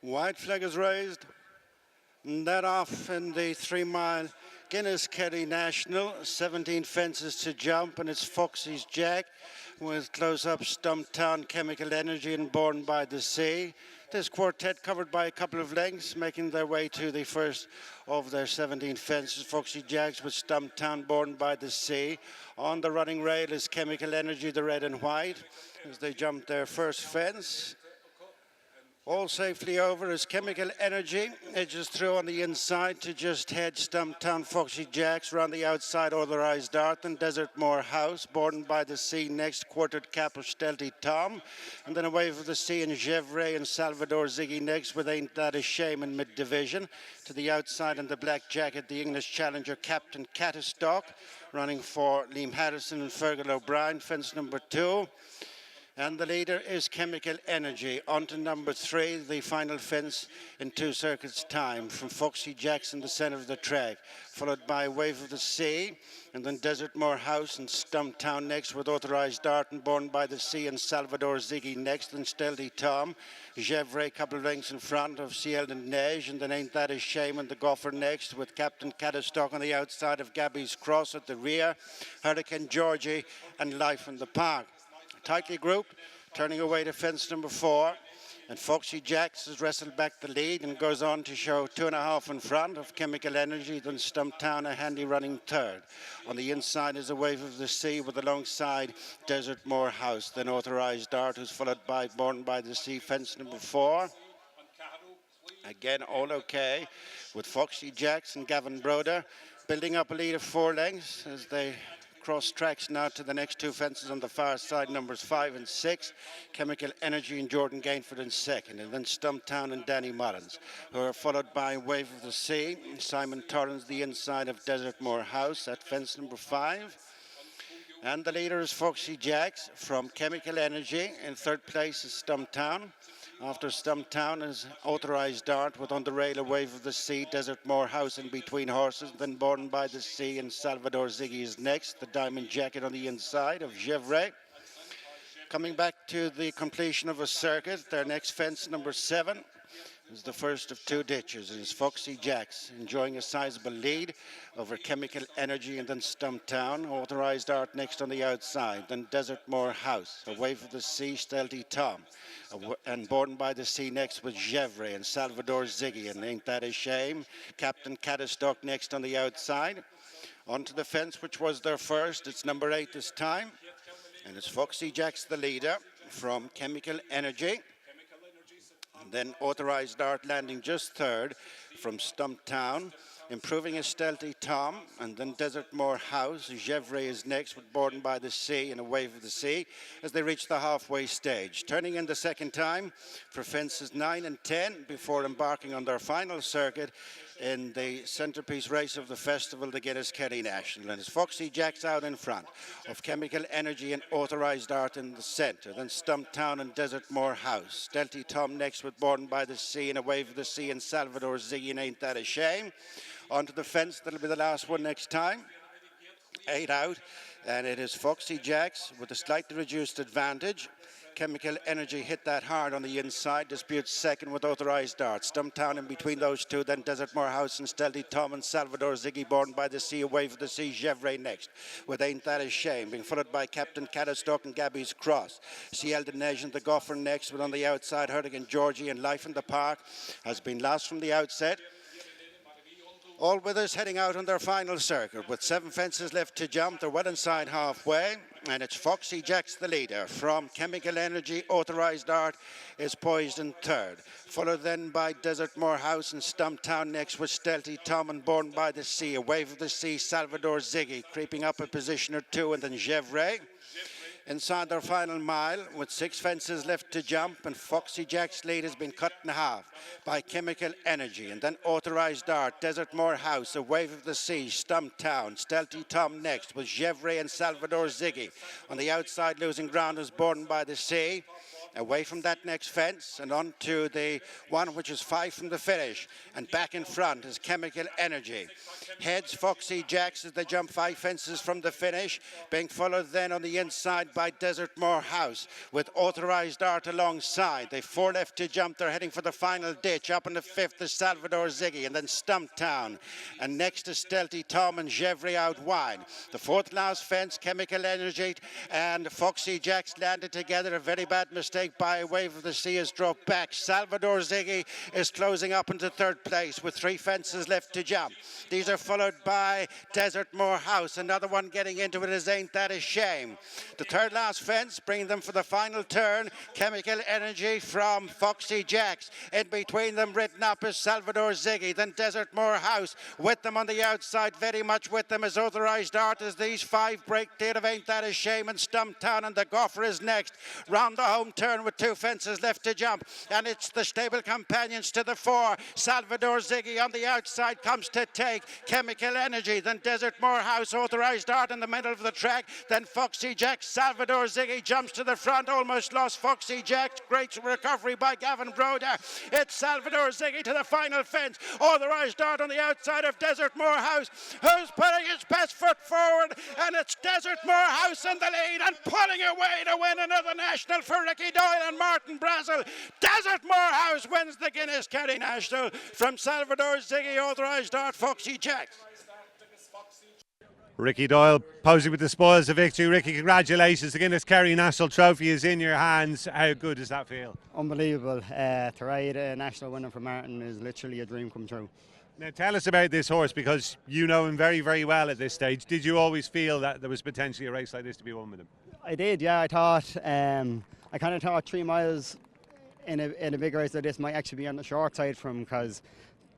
White flag is raised. And that off in the 3-mile Guinness Kerry National. 17 fences to jump, and it's Foxy Jacks with close-up Stumptown, Chemical Energy, and Born by the Sea. This quartet covered by a couple of lengths, making their way to the first of their 17 fences. Foxy Jacks with Stumptown, Born by the Sea. On the running rail is Chemical Energy, the red and white, as they jump their first fence. All safely over as Chemical Energy edges through on the inside to just head Stumptown, Foxy Jacks. Round the outside, Authorized Art and Desertmore House. Born by the Sea next, quartered cap of Stealthy Tom. And then away from the Sea and Gevray and Salvador Ziggy next with Ain't That a Shame in mid-division. To the outside in the black jacket, the English challenger Captain Catastock. Running for Liam Harrison and Fergal O'Brien, fence number 2. And the leader is Chemical Energy. On to number 3, the final fence in 2 circuits' time. From Foxy Jacks in the centre of the track, followed by Wave of the Sea, and then Desertmore House and Stumptown next, with Authorized Art and Born by the Sea and Salvador Ziggy next, and Stealthy Tom. Gevray, couple of lengths in front of Ciel and Neige, and then Ain't That a Shame and the Gopher next, with Captain Catastock on the outside of Gabby's Cross at the rear, Hurricane Georgie and Life in the Park. Tightly grouped, turning away to fence number 4. And Foxy Jacks has wrestled back the lead and goes on to show 2.5 in front of Chemical Energy, then Stumptown a handy running third. On the inside is a Wave of the Sea with alongside Desertmore House, then Authorized Art, who's followed by Born by the Sea, fence number 4. Again, all okay, with Foxy Jacks and Gavin Broder building up a lead of 4 lengths as they cross tracks now to the next 2 fences on the far side, numbers 5 and 6. Chemical Energy and Jordan Gainford in second, and then Stumptown and Danny Mullins, who are followed by Wave of the Sea, Simon Torrance the inside of Desertmore House at fence number 5. And the leader is Foxy Jacks from Chemical Energy. In third place is Stumptown. After Stumptown is Authorized Dart with on the rail a Wave of the Sea, Desertmore House in between horses, then Born by the Sea and Salvador Ziggy is next. The Diamond Jacket on the inside of Gevray. Coming back to the completion of a circuit, their next fence, number 7, is the first of 2 ditches. It is Foxy Jacks enjoying a sizable lead over Chemical Energy and then Stumptown. Authorized Art next on the outside, then Desertmore House, a Wave of the Sea, Stealthy Tom, and Born by the Sea next with Gevray and Salvador Ziggy, and Ain't That a Shame. Captain Catastock next on the outside. Onto the fence, which was their first. It's number 8 this time, and it's Foxy Jacks the leader from Chemical Energy. And then Authorized Art landing just third from Stumptown, improving a Stealthy Tom, and then Desertmore House. Gevray is next with Born by the Sea and a Wave of the Sea as they reach the halfway stage. Turning in the second time for fences 9 and 10 before embarking on their final circuit in the centerpiece race of the festival, the Guinness Kerry National. And it's Foxy Jacks out in front of Chemical Energy and Authorized Art in the center. Then Stumptown and Desertmore House. Stealthy Tom next with Born by the Sea and a Wave of the Sea and Salvador Ziggy and Ain't That a Shame. Onto the fence, that'll be the last one next time. 8 out, and it is Foxy Jacks with a slightly reduced advantage. Chemical Energy hit that hard on the inside, disputes second with Authorized Art. Stumptown in between those two, then Desertmore House and Stealthy Tom and Salvador Ziggy, Born by the Sea, a Wave of the Sea, Gevray next, with Ain't That a Shame, being followed by Captain Catastock and Gabby's Cross. Ciel de Neige and the Gopher next, with on the outside Hurricane Georgie and Life in the Park has been last from the outset. All with us heading out on their final circuit with 7 fences left to jump. They're well inside halfway, and it's Foxy Jacks the leader from Chemical Energy. Authorized Art is poised in third, followed then by Desertmore House and Stumptown next with Stealthy Tom and Born by the Sea, a Wave of the Sea, Salvador Ziggy creeping up a position or 2, and then Gevray. Inside their final mile with 6 fences left to jump, and Foxy Jacks' lead has been cut in half by Chemical Energy, and then Authorized Art, Desertmore House, a Wave of the Sea, Stumptown, Stealthy Tom next with Gevray and Salvador Ziggy. On the outside losing ground is Born by the Sea. away from that next fence and on to the one which is 5 from the finish. And back in front is Chemical Energy. Heads Foxy Jacks as they jump 5 fences from the finish, being followed then on the inside by Desertmore House with Authorized Art alongside. They've 4 left to jump. They're heading for the final ditch. Up in the 5th is Salvador Ziggy and then Stumptown. And next is Stealthy Tom and Chevry out wide. The 4th last fence, Chemical Energy and Foxy Jacks landed together. A very bad mistake by Wave of the Sea has dropped back. Salvador Ziggy is closing up into 3rd place with 3 fences left to jump. These are followed by Desertmore House. Another one getting into it is Ain't That a Shame. The 3rd last fence, bringing them for the final turn, Chemical Energy from Foxy Jacks. In between them, written up is Salvador Ziggy, then Desertmore House. With them on the outside, very much with them is Authorized Art as these 5 break clear of Ain't That a Shame and Stumptown, and the Gopher is next. Round the home turn with 2 fences left to jump, and it's the stable companions to the 4. Salvador Ziggy on the outside comes to take Chemical Energy, then Desertmore House, Authorized Art in the middle of the track, then Foxy Jacks. Salvador Ziggy jumps to the front, almost lost Foxy Jacks. Great recovery by Gavin Broder. It's Salvador Ziggy to the final fence. Authorized Art on the outside of Desertmore House, who's putting his best foot forward, and it's Desertmore House in the lead and pulling away to win another national for Ricky Doyle and Martin Brassil. Desertmore House wins the Guinness Kerry National from Salvador Ziggy, Authorized Art, Foxy Jacks. Ricky Doyle posing with the spoils of victory. Ricky, congratulations. The Guinness Kerry National Trophy is in your hands. How good does that feel? Unbelievable. To ride a national winner for Martin is literally a dream come true. Now tell us about this horse, because you know him very, very well at this stage. Did you always feel that there was potentially a race like this to be won with him? I did, yeah. I kind of thought 3 miles in a big race like this might actually be on the short side for him, because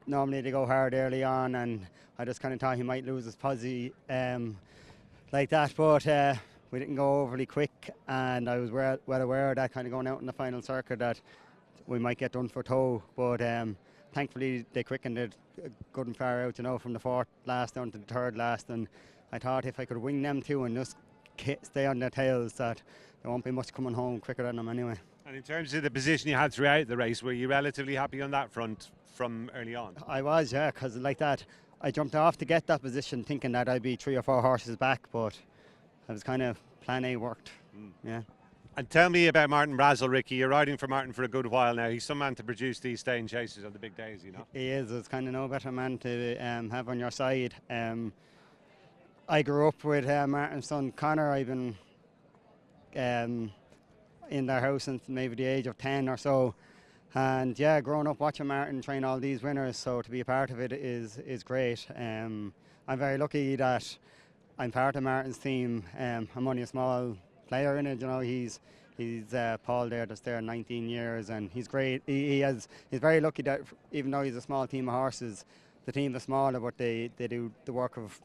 normally they go hard early on, and I just kind of thought he might lose his posse like that, but we didn't go overly quick, and I was well aware of that kind of going out in the final circuit, that we might get done for toe, but thankfully they quickened it good and far out, from the 4th last down to the 3rd last, and I thought if I could wing them 2 and just stay on their tails, that there won't be much coming home quicker than them anyway. And in terms of the position you had throughout the race, were you relatively happy on that front from early on? I was, yeah, because like that, I jumped off to get that position thinking that I'd be 3 or 4 horses back, but I was kind of plan A worked, yeah. And tell me about Martin Brassil, Ricky. You're riding for Martin for a good while now. He's some man to produce these staying chases on the big days, He is. There's kind of no better man to have on your side. I grew up with Martin's son Connor. I've been in their house since maybe the age of 10 or so. And yeah, growing up watching Martin train all these winners, so to be a part of it is great. I'm very lucky that I'm part of Martin's team. I'm only a small player in it, he's Paul there that's there 19 years, and he's great. He's very lucky that even though he's a small team of horses, the team is smaller, but they do the work of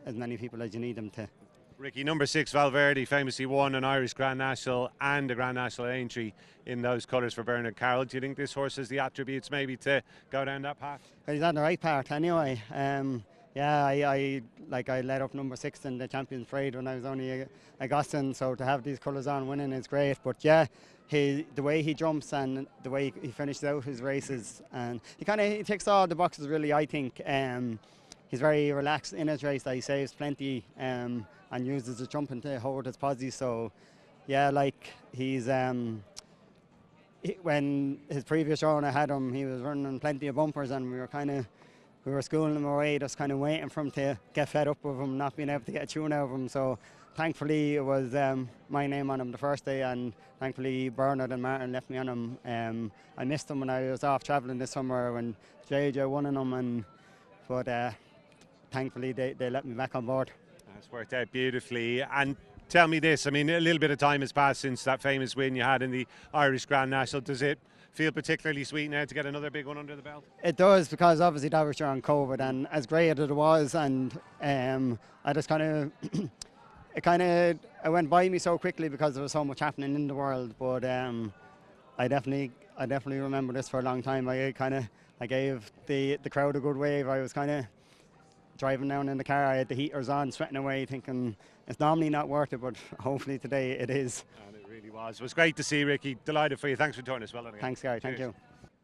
as many people as you need them to. Ricky, Numbersixvalverde famously won an Irish Grand National and a Grand National Aintree in those colours for Bernard Carroll. Do you think this horse has the attributes maybe to go down that path? He's on the right path anyway. Yeah, I led up number 6 in the Champions Parade when I was only a Gosson, so to have these colours on winning is great. But yeah, the way he jumps and the way he finishes out his races, and he ticks all the boxes really, I think. He's very relaxed in his race, he saves plenty and uses his jumping to hold his posse. So yeah, he's when his previous owner had him, he was running plenty of bumpers, and we were schooling him away, just kind of waiting for him to get fed up with him not being able to get a tune out of him. So thankfully it was my name on him the first day, and thankfully Bernard and Martin left me on him. I missed him when I was off travelling this summer when JJ won on him, but thankfully they let me back on board. That's worked out beautifully. And tell me this, a little bit of time has passed since that famous win you had in the Irish Grand National. Does it feel particularly sweet now to get another big one under the belt? It does, because obviously that was during COVID, and as great as it was, and I just it went by me so quickly because there was so much happening in the world. But I definitely remember this for a long time. I gave the crowd a good wave. I was driving down in the car, I had the heaters on, sweating away, thinking it's normally not worth it, but hopefully today it is. And it really was. It was great to see, Ricky. Delighted for you. Thanks for joining us. Well done again. Thanks, Gary. Thank Cheers. you.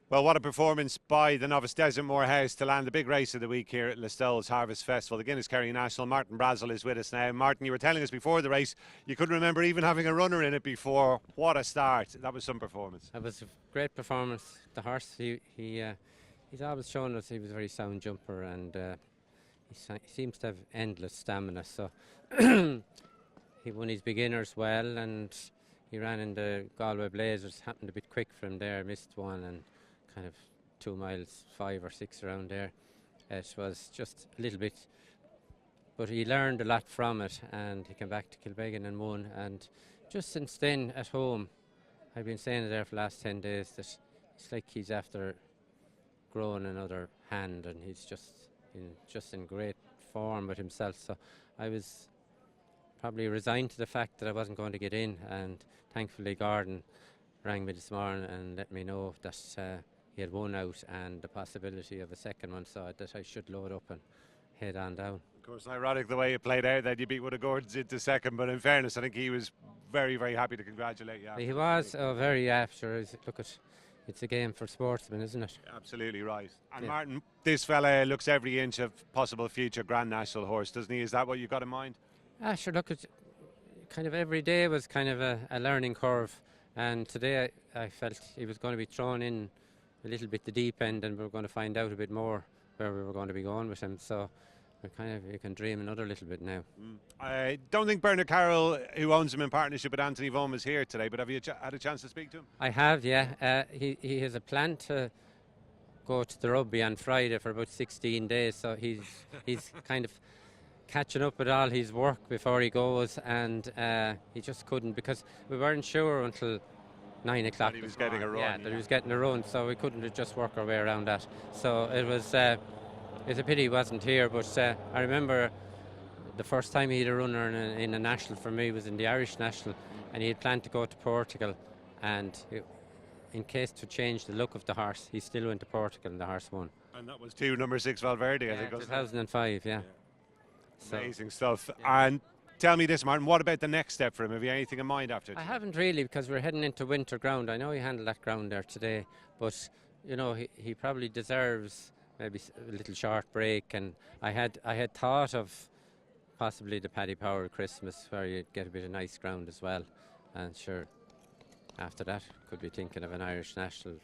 Well, what a performance by the novice Desertmore House to land the big race of the week here at Listowel's Harvest Festival, the Guinness Kerry National. Martin Brassil is with us now. Martin, you were telling us before the race you couldn't remember even having a runner in it before. What a start. That was some performance. It was a great performance. The horse, he's always shown us he was a very sound jumper, and he seems to have endless stamina. So he won his beginners well, and he ran in the Galway Blazers. Happened a bit quick for him there, missed one, and kind of 2 miles 5 or 6 around there. It was just a little bit, but he learned a lot from it, and he came back to Kilbeggan and won. And just since then at home, I've been saying it there for the last 10 days that it's like he's after growing another hand, and he's just in great form with himself. So I was probably resigned to the fact that I wasn't going to get in, and thankfully Gordon rang me this morning and let me know that he had one out and the possibility of a second one, so that I should load up and head on down. Of course, ironic the way it played out that you beat one of Gordon's into second, but in fairness, I think he was very, very happy to congratulate you. He was very after. Look, it's a game for sportsmen, isn't it? Absolutely right. And Yeah. Martin, this fella looks every inch of possible future Grand National horse, doesn't he? Is that what you've got in mind? Sure, look, kind of every day was kind of a learning curve, and today I felt he was going to be thrown in a little bit the deep end, and we were going to find out a bit more where we were going to be going with him. So you can dream another little bit now. I don't think Bernard Carroll, who owns him in partnership with Anthony Vaughan, was here today, but have you had a chance to speak to him? I have, yeah. He has a plan to go to the rugby on Friday for about 16 days, so he's kind of catching up with all his work before he goes, and he just couldn't, because we weren't sure until 9 o'clock. That he was getting a run. Yeah, that he was getting a run, so we couldn't just work our way around that. So it was it's a pity he wasn't here, but I remember the first time he had a runner in a national for me was in the Irish National, and he had planned to go to Portugal, and in case to change the look of the horse, he still went to Portugal and the horse won. And that was Numbersixvalverde, I think. 2005, yeah. So Amazing stuff. And tell me this, Martin, what about the next step for him? Have you anything in mind after I today? haven't really, because we're heading into winter ground. I know he handled that ground there today, but you know he probably deserves maybe a little short break. And I had thought of possibly the Paddy Power Christmas, where you'd get a bit of nice ground as well. And sure, after that, could be thinking of an Irish National.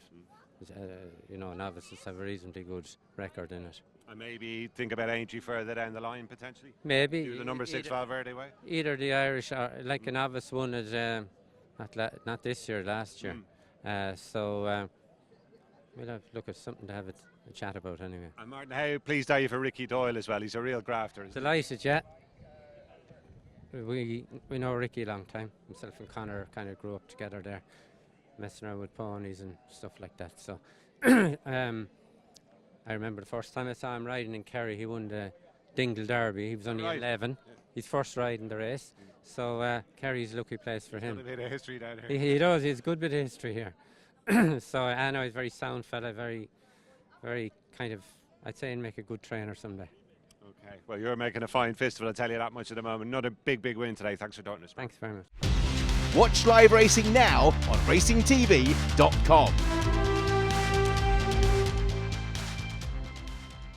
Novices have a reasonably good record in it. And maybe think about Aintree further down the line, potentially? Maybe. Do the Numbersixvalverde way? Either the Irish, or like a novice won it, not this year, last year. We'll have look at something to have a chat about anyway. And Martin, how pleased are you for Ricky Doyle as well? He's a real grafter. Isn't he? Delighted, yeah. We know Ricky a long time. Himself and Connor kind of grew up together there, messing around with ponies and stuff like that. So I remember the first time I saw him riding in Kerry, he won the Dingle Derby. He was only 11. Yeah. His first ride in the race. So Kerry's a lucky place for him. He's got a bit of history down here. He does. He's a good bit of history here. So I know he's a very sound fella, very, very kind of, I'd say he'll make a good trainer someday. Okay, well, you're making a fine festival, I'll tell you that much at the moment. Another big win today. Thanks for joining us. Thanks very much. Watch live racing now on racingtv.com.